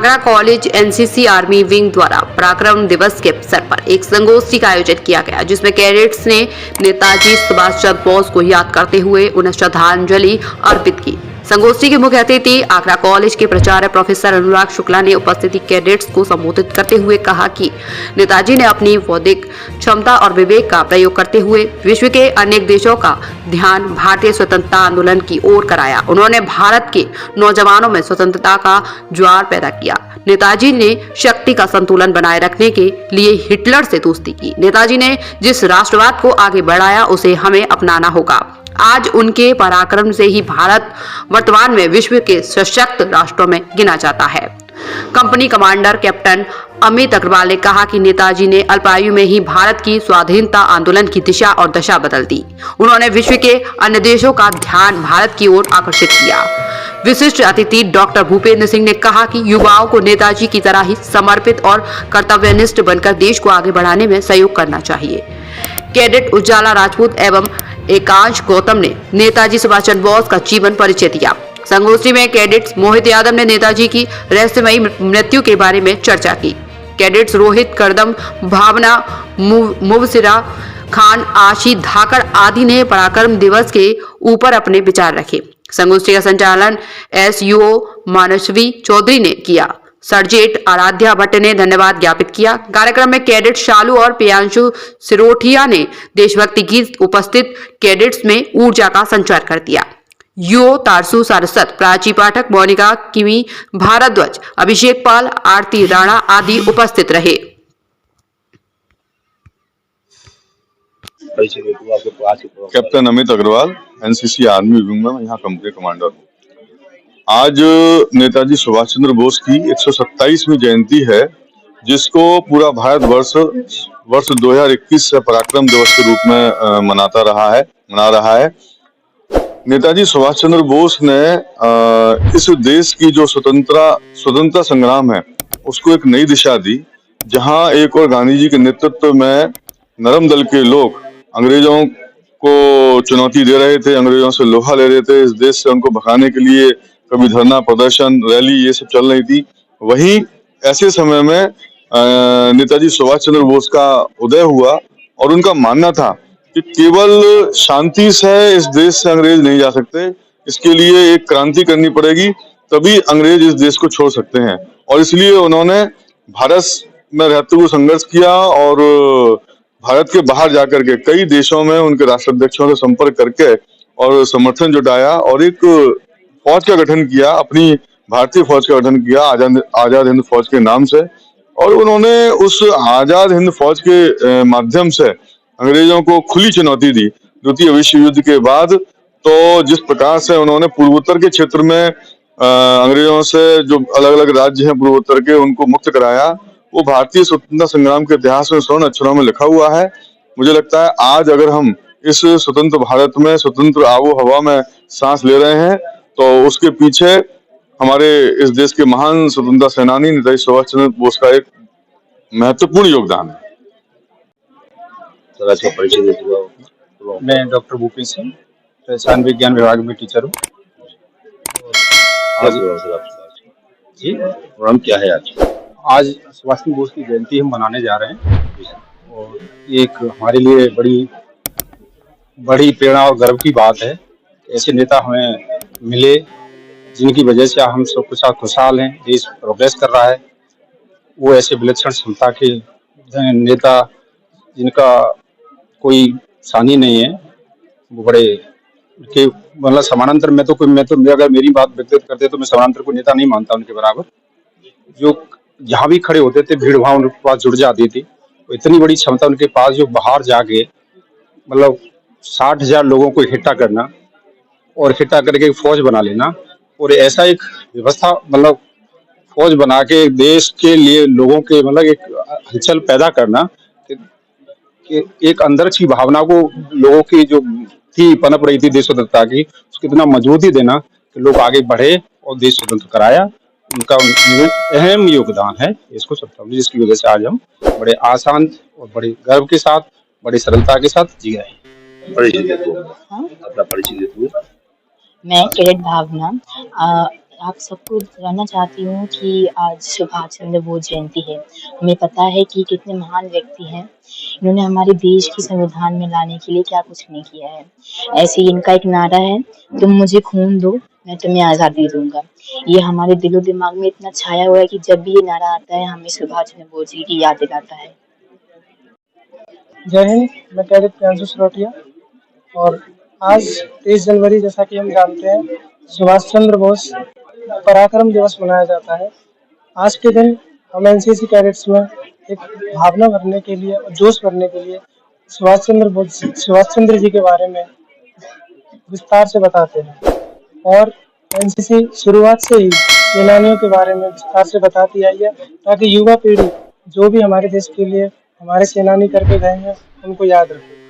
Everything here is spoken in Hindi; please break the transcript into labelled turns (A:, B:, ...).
A: Agra college NCC army wing द्वारा पराक्रम दिवस के अवसर पर एक संगोष्ठी का आयोजन किया गया, जिसमें कैडेट्स ने नेताजी सुभाष चंद्र बोस को याद करते हुए उन्हें श्रद्धांजलि अर्पित की। संगोष्ठी के मुख्य अतिथि आगरा कॉलेज के प्राचार्य प्रोफेसर अनुराग शुक्ला ने उपस्थित कैडेट्स को संबोधित करते हुए कहा कि नेताजी ने अपनी बौद्धिक क्षमता और विवेक का प्रयोग करते हुए विश्व के अनेक देशों का ध्यान भारतीय स्वतंत्रता आंदोलन की ओर कराया। उन्होंने भारत के नौजवानों में स्वतंत्रता का ज्वार पैदा किया। नेताजी ने शक्ति का संतुलन बनाए रखने के लिए हिटलर से दोस्ती की। नेताजी ने जिस राष्ट्रवाद को आगे बढ़ाया उसे हमें अपनाना होगा। आज उनके पराक्रम से ही भारत वर्तमान में विश्व के सशक्त राष्ट्रों में गिना जाता है। Company commander captain Amit Agarwal ने कहा कि नेताजी ने अल्पायु में ही भारत की स्वाधीनता आंदोलन की दिशा और दशा बदल दी। उन्होंने विश्व के अन्य देशों का ध्यान भारत की ओर आकर्षित किया। विशिष्ट अतिथि डॉक्टर भूपेंद्र सिंह ने कहा कि युवाओं को नेताजी की तरह ही समर्पित और कर्तव्यनिष्ठ बनकर देश को आगे बढ़ाने में सहयोग करना चाहिए। कैडेट उजाला राजपूत एवं एकांश गौतम ने नेताजी सुभाष चंद्र बोस का जीवन परिचय दिया। संगोष्ठी में कैडेट्स मोहित यादव ने नेताजी की रहस्यमयी मृत्यु के बारे में चर्चा की। कैडेट्स रोहित करदम, भावना मुबसिरा खान, आशी धाकड़ आदि ने पराक्रम दिवस के ऊपर अपने विचार रखे। संगोष्ठी का संचालन एसयूओ मानसवी चौधरी ने किया। सर्जेंट आराध्या भट्ट ने धन्यवाद ज्ञापित किया। कार्यक्रम में कैडेट शालू और प्रियांशु सिरोठिया ने देशभक्ति गीत उपस्थित कैडेट्स में ऊर्जा का संचार कर दिया। यो तारसु सारस्वत, प्राची पाठक, मोनिका किमी भारद्वाज, अभिषेक पाल, आरती राणा आदि उपस्थित रहे।
B: Captain Amit Agarwal, NCC army wing में यहाँ कंपनी कमांडर हूँ। आज नेताजी सुभाष चंद्र बोस की 127वीं जयंती है, जिसको पूरा भारत वर्ष 2021 से पराक्रम दिवस के रूप में मना रहा है। नेताजी सुभाष चंद्र बोस ने इस देश की जो स्वतंत्रता संग्राम है उसको एक नई दिशा दी, जहां एक और गांधी जी के नेतृत्व में नरम दल के लोग अंग्रेजों को चुनौती दे रहे थे, अंग्रेजों से लोहा ले रहे थे। इस देश से उनको भगाने के लिए कभी धरना प्रदर्शन, रैली ये सब चल रही थी। वहीं ऐसे समय में नेताजी सुभाष चंद्र बोस का उदय हुआ और उनका मानना था कि केवल शांति से इस देश से अंग्रेज नहीं जा सकते, इसके लिए एक क्रांति करनी पड़ेगी, तभी अंग्रेज इस देश को छोड़ सकते हैं। और इसलिए उन्होंने भारत में रहते हुए संघर्ष किया और भारत के बाहर जाकर के कई देशों में उनके राष्ट्राध्यक्षों से संपर्क करके और समर्थन जुटाया और एक फौज का गठन किया, अपनी भारतीय फौज का गठन किया आजाद हिंद फौज के नाम से। और उन्होंने उस आजाद हिंद फौज के माध्यम से अंग्रेजों को खुली चुनौती दी। द्वितीय विश्व युद्ध के बाद तो जिस प्रकार से उन्होंने पूर्वोत्तर के क्षेत्र में अंग्रेजों से जो अलग अलग राज्य हैं पूर्वोत्तर के, उनको मुक्त कराया, वो भारतीय स्वतंत्रता संग्राम के इतिहास में स्वर्ण अक्षरों में लिखा हुआ है। मुझे लगता है आज अगर हम इस स्वतंत्र भारत में स्वतंत्र आबो हवा में सांस ले रहे हैं तो उसके पीछे हमारे इस देश के महान स्वतंत्रता सेनानी नेताजी सुभाष चंद्र बोस का एक महत्वपूर्ण योगदान है।
C: मैं डॉक्टर भूपेंद्र सिंह, रसायन विज्ञान विभाग में टीचर हूँ।
D: जी, प्रोग्राम क्या है आज?
C: आज सुभाष चंद्र बोस की जयंती हम मनाने जा रहे हैं और एक हमारे लिए बड़ी प्रेरणा और गर्व की बात है। ऐसे नेता हमें मिले जिनकी वजह से हम सब कुछ खुशहाल हैं, देश प्रोग्रेस कर रहा है। वो ऐसे विलक्षण क्षमता के नेता जिनका कोई सानी नहीं है, वो बड़े के मतलब समानांतर में तो अगर मेरी बात व्यक्तिगत करते तो मैं समानांतर को नेता नहीं मानता उनके बराबर। जो जहाँ भी खड़े होते थे भीड़ भाड़ उनके पास जुड़ जाती थी। तो इतनी बड़ी क्षमता उनके पास, जो बाहर जाके मतलब 60,000 लोगों को इकट्ठा करना और इकट्ठा करके एक फौज बना लेना और ऐसा एक व्यवस्था मतलब फौज बना के देश के लिए लोगों के मतलब एक हलचल पैदा करना कि एक अंदर की भावना को लोगों की जो थी पनप रही थी देश स्वतंत्रता की, उसको इतना मजबूती देना कि लोग आगे बढ़े और देश स्वतंत्र कराया। उनका अहम योगदान है इसको सबका, जिसकी वजह से आज हम बड़े आसान और बड़े गर्व के साथ, बड़ी सरलता के साथ जी रहे हैं।
D: अपना परिचय दे।
E: मैं कैडेट भावना, आप सबको बताना चाहती हूँ कि आज सुभाष चंद्र बोस जयंती है। हमें पता है कि कितने महान व्यक्ति हैं। इन्होंने हमारे देश की संविधान में लाने के लिए क्या कुछ नहीं किया है। ऐसे ही इनका एक नारा है, तुम मुझे खून दो, मैं तुम्हें आज़ादी दूंगा। ये हमारे दिलो दिमाग में इतना छाया हुआ है कि जब भी ये नारा आता है हमें सुभाष चंद्र बोस जी की याद दिलाता है।
F: जय हिंद। मैं कैडेट प्रियांशु सरोटिया और आज 23 जनवरी जैसा कि हम जानते हैं सुभाष चंद्र बोस पराक्रम दिवस मनाया जाता है। आज के दिन हम एनसीसी कैडेट्स में एक भावना भरने के लिए और जोश भरने के लिए सुभाष चंद्र जी के बारे में विस्तार से बताते हैं और एनसीसी शुरुआत से ही सेनानियों के बारे में विस्तार से बताती आई है ताकि युवा पीढ़ी जो भी हमारे देश के लिए हमारे सेनानी करके गए हैं उनको याद रखें।